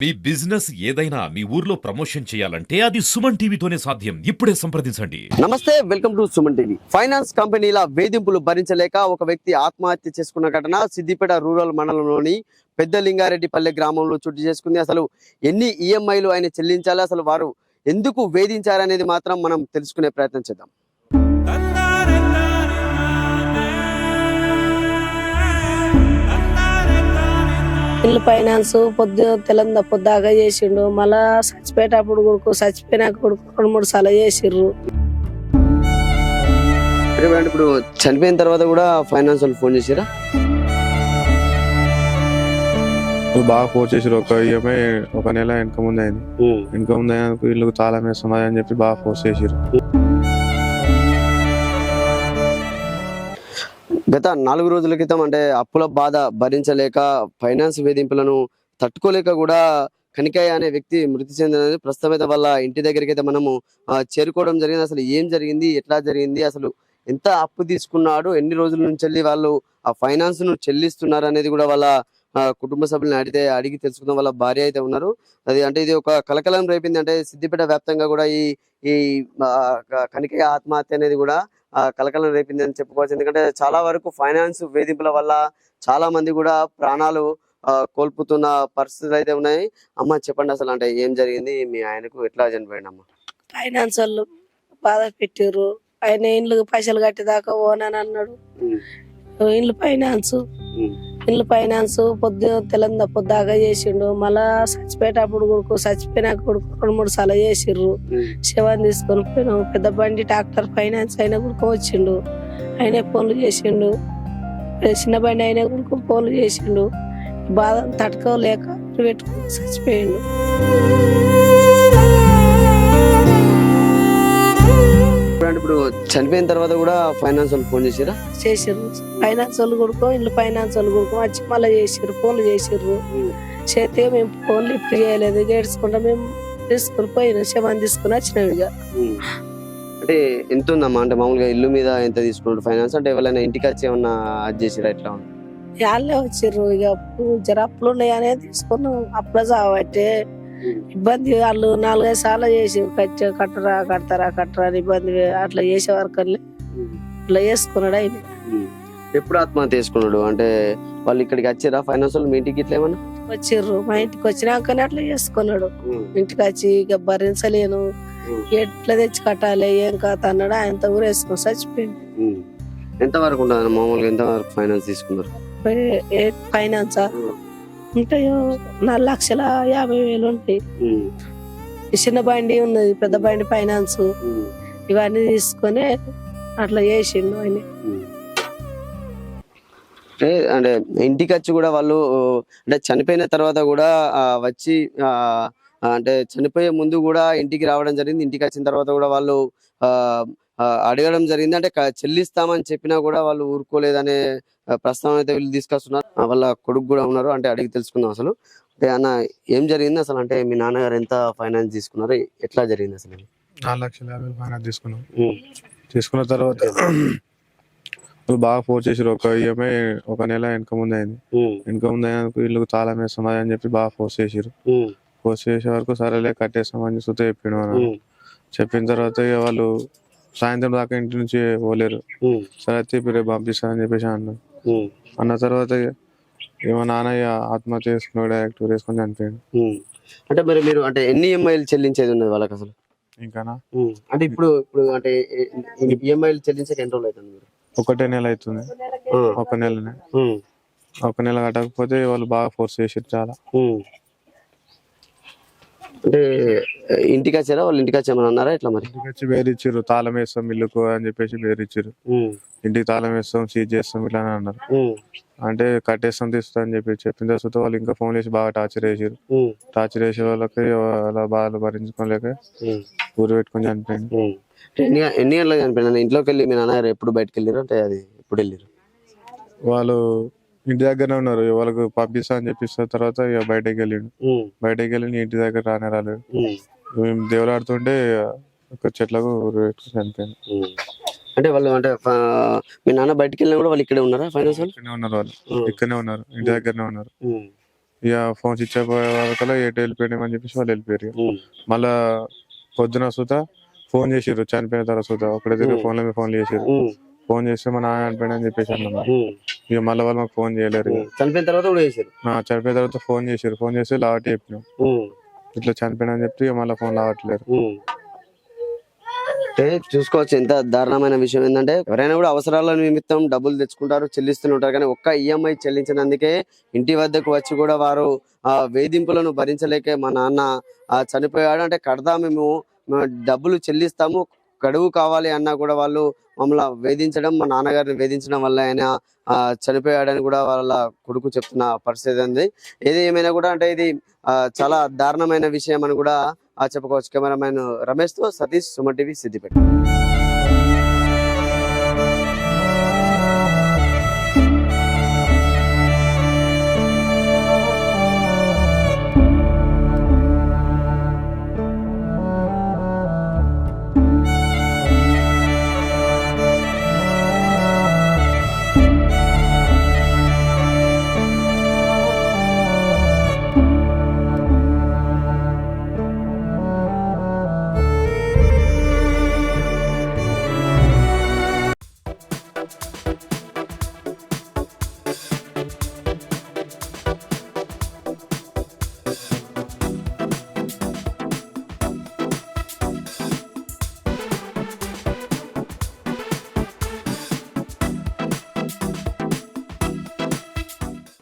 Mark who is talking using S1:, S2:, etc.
S1: మీ business ఏదైనా మీ ఊర్లో promotion చేయాలంటే అది సుమన్ టీవీతోనే సాధ్యం. ఇప్పుడే సంప్రదించండి.
S2: నమస్తే, welcome to Suman TV. Finance కంపెనీల వేధింపులు భరించలేక ఒక వ్యక్తి ఆత్మహత్య చేసుకున్న ఘటన సిద్దిపేట రూరల్ మండలంలోని పెద్ద లింగారెడ్డిపల్లె గ్రామంలో చోటు చేసుకుంది. అసలు ఎన్ని ఈఎంఐలు ఆయన చెల్లించాలి, అసలు వారు ఎందుకు వేధించారనేది మాత్రం మనం తెలుసుకునే ప్రయత్నం చేద్దాం.
S3: ఇల్లు ఫైనాన్స్ పొద్దాగా చేసిండు. మళ్ళా చచ్చిపోయేటప్పుడు కొడుకు, చచ్చిపోయినాక కొడుకు 2-3 సార్లు చేసిర్రు.
S2: ఇప్పుడు చనిపోయిన తర్వాత కూడా ఫైనాన్స్ వాళ్ళు ఫోన్ చేసిరా?
S4: బాగా ఫోర్స్ చేసారు. ఒక ఈఎంఐ ఒక నెల వెనక ముందు అయింది. వెనక ముందు అయినందుకు ఇల్లు తాళం వేస్తాం అని చెప్పి బాగా ఫోర్స్ చేసారు.
S2: గత 4 రోజుల క్రితం అంటే అప్పుల బాధ భరించలేక ఫైనాన్స్ వేధింపులను తట్టుకోలేక కూడా కనికయ్య అనే వ్యక్తి మృతి చెందినది. ప్రస్తుతం అయితే వాళ్ళ ఇంటి దగ్గరికి అయితే మనము చేరుకోవడం జరిగింది. అసలు ఏం జరిగింది, ఎట్లా జరిగింది, అసలు ఎంత అప్పు తీసుకున్నాడు, ఎన్ని రోజుల నుంచి వెళ్ళి వాళ్ళు ఆ ఫైనాన్స్ ను చెల్లిస్తున్నారు అనేది కూడా వాళ్ళ కుటుంబ సభ్యులను అడిగి తెలుసుకుందాం. వాళ్ళ భార్య అయితే ఉన్నారు. అది అంటే ఇది ఒక కలకలం రేపింది. అంటే సిద్దిపేట వ్యాప్తంగా కూడా ఈ ఈ కనికయ్య ఆత్మహత్య అనేది కూడా కలకలం రేపింది అని చెప్పుకోవచ్చు. ఎందుకంటే చాలా వరకు ఫైనాన్స్ వేధింపుల వల్ల చాలా మంది కూడా ప్రాణాలు కోల్పోతున్న పరిస్థితులు అయితే ఉన్నాయి. అమ్మ చెప్పండి, అసలు అంటే ఏం జరిగింది, మీ ఆయనకు ఎట్లా చనిపోయింది అమ్మ?
S3: ఫైనాన్స్ వాళ్ళు బాధ పెట్టిర్రు. ఆయన ఇండ్లు పైసలు కట్టేదాకా ఓనని అన్నాడు. ఇల్లు ఫైనాన్స్ పొద్దాగా చేసిండు. మళ్ళా చచ్చిపోయేటప్పుడు కొడుకు, చచ్చిపోయినాక కొడుకు 2-3 సార్లు చేసిర్రు. శవాన్ని తీసుకొని పోయినాం. పెద్ద బండి ట్రాక్టర్ ఫైనాన్స్ అయినా కొడుకు వచ్చిండు. ఆయనే ఫోన్లు చేసిండు. చిన్న బండి అయినా కొడుకు ఫోన్లు చేసిండు. బాధ తట్టుకోలేక పెట్టుకుని చచ్చిపోయిండు.
S2: ఇప్పుడు చనిపోయిన తర్వాత కూడా ఫైనాన్స్ వాళ్ళు ఫోన్ చేసిరా?
S3: చేసిర్రు. ఫైనాన్స్ వాళ్ళు కొడుకో, ఇల్లు ఫైనాన్స్ వాళ్ళు కొడుకో వచ్చి మళ్ళీ చేసిర్రు, ఫోన్లు చేసిర్రు. చేస్తే మేము ఫోన్లు ఇప్పుడు చేయలేదు, ఏడ్చుకుంటా మేము తీసుకుని పోయిన శవాన్ని తీసుకుని వచ్చినాం. ఇక
S2: అంటే ఎంత ఉందమ్మా? అంటే మామూలుగా ఇల్లు మీద ఎంత తీసుకున్నాడు ఫైనాన్స్? అంటే ఎవరైనా ఇంటికి వచ్చి ఏమన్నా అది చేసిరా? ఎట్లా ఉంది?
S3: వాళ్ళే వచ్చిర్రు. ఇక జర అప్పులు ఉన్నాయి అనేది తీసుకున్నాం. అప్పుల చావట్టే ఇబ్బంది. వాళ్ళు 4-5 సార్లు చేసి కట్టరా అని ఇబ్బంది. అట్లా చేసే వరకు అట్లా చేసుకున్నాడు ఆయన.
S2: ఎప్పుడు ఆత్మహత్య చేసుకున్నాడు? అంటే వాళ్ళు ఇక్కడికి వచ్చారా ఫైనాన్స్ వాళ్ళు? మీ ఇంటికి ఇట్లా ఏమన్నా
S3: వచ్చిర్రు. మా ఇంటికి వచ్చినాకనే అట్లా చేసుకున్నాడు. ఇంటికి వచ్చి ఇక భరించలేను, ఎట్లా తెచ్చి కట్టాలి ఏం కాదు అన్నాడు. ఆయనతో ఊరేసుకొని చచ్చిపోయింది.
S2: ఎంత వరకు ఉంటుంది మామూలుగా? ఎంత వరకు ఫైనాన్స్ తీసుకున్నారు?
S3: ఫైనాన్సా ఉంటాయో 4,50,000 ఉంటాయి. చిన్న బండి ఉన్నది, పెద్ద బండి ఫైనాన్స్, ఇవన్నీ తీసుకొని అట్లా చేసిండు ఆయన.
S2: అంటే ఇంటికి వచ్చి కూడా వాళ్ళు అంటే చనిపోయిన తర్వాత కూడా వచ్చి అంటే చనిపోయే ముందు కూడా ఇంటికి రావడం జరిగింది. ఇంటికి వచ్చిన తర్వాత కూడా వాళ్ళు అడగడం జరిగింది. అంటే చెల్లిస్తామని చెప్పినా కూడా వాళ్ళు ఊరుకోలేదనే ప్రస్తావన అయితే వీళ్ళు తీసుకొస్తున్నారు. వాళ్ళ కొడుకు కూడా ఉన్నారు. అంటే అడిగి తెలుసుకుందాం అసలు. అంటే అన్న ఏం జరిగింది అసలు? అంటే మీ నాన్నగారు ఎంత ఫైనాన్స్ తీసుకున్నారు, ఎట్లా జరిగింది అసలు?
S4: 4,50,000 ఫైనాన్స్ తీసుకున్నాం. తీసుకున్న తర్వాత బాగా ఫోర్స్ చేసారు. ఒక ఈఎంఐ ఒక నెల వెనక ముందు అయింది. వెనక ముందు అయినందుకు ఇల్లు తాళం వేస్తాం అని చెప్పి బాగా ఫోర్స్ చేసారు. ఫోర్స్ చేసే వరకు సరేలే కట్టేస్తామని చూస్తే చెప్పిన తర్వాత ఇక వాళ్ళు సాయంత్రం దాకా ఇంటి నుంచి పోలేరు. సరే అయితే రేపు పంపిస్తానని చెప్పేసి అన్నారు. అన్న తర్వాత ఏమో నాన్నయ్య ఆత్మహత్య చేసుకున్నాడు, డైరెక్ట్ వేసుకొని చనిపోయాడు.
S2: అంటే మరి మీరు అంటే ఎన్ని ఈఎంఐలు చెల్లించేది ఉన్నది వాళ్ళకి అసలు?
S4: ఇంకానా
S2: అంటే ఇప్పుడు అంటే ఈఎంఐలు చెల్లించక ఎన్ని రోజులు అవుతుంది?
S4: 1 నెల అవుతుంది. 1 నెలనే. 1 నెల కట్టకపోతే వాళ్ళు బాగా ఫోర్స్ చేసారు చాలా.
S2: అంటే ఇంటికి వచ్చారా? వాళ్ళు ఇంటికి వచ్చామని అన్నారా ఎట్లా? మరి
S4: ఇంటికి వచ్చి వేరిచ్చారు, తాళం వేస్తాం ఇల్లుకు అని చెప్పేసి వేరిచ్చారు. ఇంటికి తాళం వేస్తాం, సీజ్ చేస్తాం ఇట్లా అని అన్నారు. అంటే కట్టేస్తాం తీస్తా అని చెప్పిన తర్వాత వాళ్ళు ఇంకా ఫోన్ చేసి బాగా టార్చర్ చేసారు. టార్చర్ చేసే వాళ్ళకి అలా బాధలు భరించుకోలేక ఊరు పెట్టుకొని చనిపోయింది.
S2: ఎన్ని గంటలకు చనిపోయింది? ఇంట్లోకి వెళ్ళి మీ నాన్నగారు ఎప్పుడు బయటకు వెళ్ళారు? అంటే అది ఎప్పుడు వెళ్ళారు?
S4: వాళ్ళు ఇంటి దగ్గరనే ఉన్నారు. వాళ్ళకు పంపిస్తా అని చెప్పిన తర్వాత ఇక బయటకు వెళ్ళిండు. బయటకు వెళ్ళి ఇంటి దగ్గర రాలేదు. మేము దేవులాడుతుంటే ఒక చెట్లకు చనిపోయింది.
S2: అంటే వాళ్ళు అంటే మీ నాన్న బయటకు వెళ్ళినా కూడా వాళ్ళు ఇక్కడే ఉన్నారా? ఫైనాన్స్ వాళ్ళు
S4: ఇక్కడనే ఉన్నారు. వాళ్ళు ఇక్కడనే ఉన్నారు, ఇంటి దగ్గరనే ఉన్నారు. ఇక ఫోన్ స్విచ్ అయిపోయే వరకల్లా ఎటు వెళ్ళిపోయినామని చెప్పేసి వాళ్ళు వెళ్ళిపోయారు ఇక. మళ్ళా పొద్దున సుత ఫోన్ చేసిర్రు చనిపోయిన తర్వాత సుత ఒకటే దగ్గర ఫోన్లు చేసిర్రు. ఫోన్ చేస్తే మా నాన్న చనిపోయినా అని చెప్పేసి అన్నమాట. ఇక మళ్ళీ వాళ్ళు మాకు ఫోన్ చేయలేరు ఇక.
S2: చనిపోయిన తర్వాత కూడా చేశారు.
S4: చనిపోయిన తర్వాత ఫోన్ చేసారు. ఫోన్ చేస్తే లావట్టి చెప్పినాం ఇట్లా చనిపోయినా అని చెప్తే ఇక మళ్ళీ ఫోన్ లావట్లేరు.
S2: అంటే చూసుకోవచ్చు ఎంత దారుణమైన విషయం ఏంటంటే ఎవరైనా కూడా అవసరాల నిమిత్తం డబ్బులు తెచ్చుకుంటారు, చెల్లిస్తూనే ఉంటారు. కానీ ఒక్క ఈఎంఐ చెల్లించినందుకే ఇంటి వద్దకు వచ్చి కూడా వారు వేధింపులను భరించలేకే మా నాన్న చనిపోయాడు, అంటే కడతా మేము డబ్బులు చెల్లిస్తాము, గడువు కావాలి అన్నా కూడా వాళ్ళు మమ్మల్ని వేధించడం, మా నాన్నగారిని వేధించడం వల్ల ఆయన చనిపోయాడని కూడా వాళ్ళ కొడుకు చెప్తున్న పరిస్థితి ఉంది. ఏది ఏమైనా కూడా అంటే ఇది చాలా దారుణమైన విషయం అని కూడా చెప్పుకోవచ్చు. కెమెరామెన్ రమేష్ తో సతీష్, సుమన్ టీవీ, సిద్దిపేట.